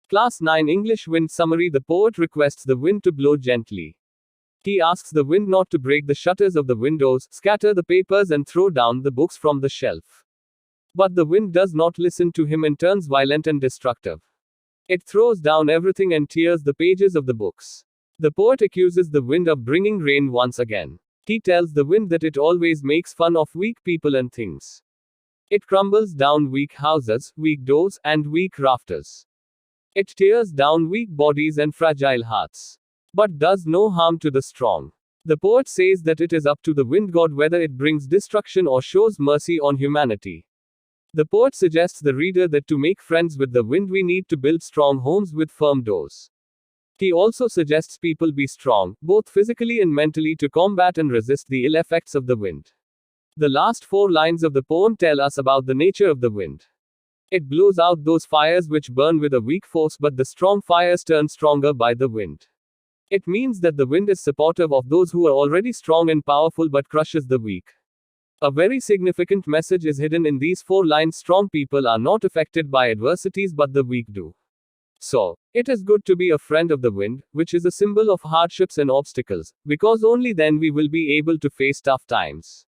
Class 9 English Wind Summary. The poet requests the wind to blow gently. He asks the wind not to break the shutters of the windows, scatter the papers, and throw down the books from the shelf. But the wind does not listen to him and turns violent and destructive. It throws down everything and tears the pages of the books. The poet accuses the wind of bringing rain once again. He tells the wind that it always makes fun of weak people and things. It crumbles down weak houses, weak doors, and weak rafters. It tears down weak bodies and fragile hearts, but does no harm to the strong. The poet says that it is up to the wind god whether it brings destruction or shows mercy on humanity. The poet suggests the reader that to make friends with the wind we need to build strong homes with firm doors. He also suggests people be strong, both physically and mentally, to combat and resist the ill effects of the wind. The last 4 lines of the poem tell us about the nature of the wind. It blows out those fires which burn with a weak force, but the strong fires turn stronger by the wind. It means that the wind is supportive of those who are already strong and powerful but crushes the weak. A very significant message is hidden in these 4 lines. Strong people are not affected by adversities, but the weak do. So, it is good to be a friend of the wind, which is a symbol of hardships and obstacles, because only then we will be able to face tough times.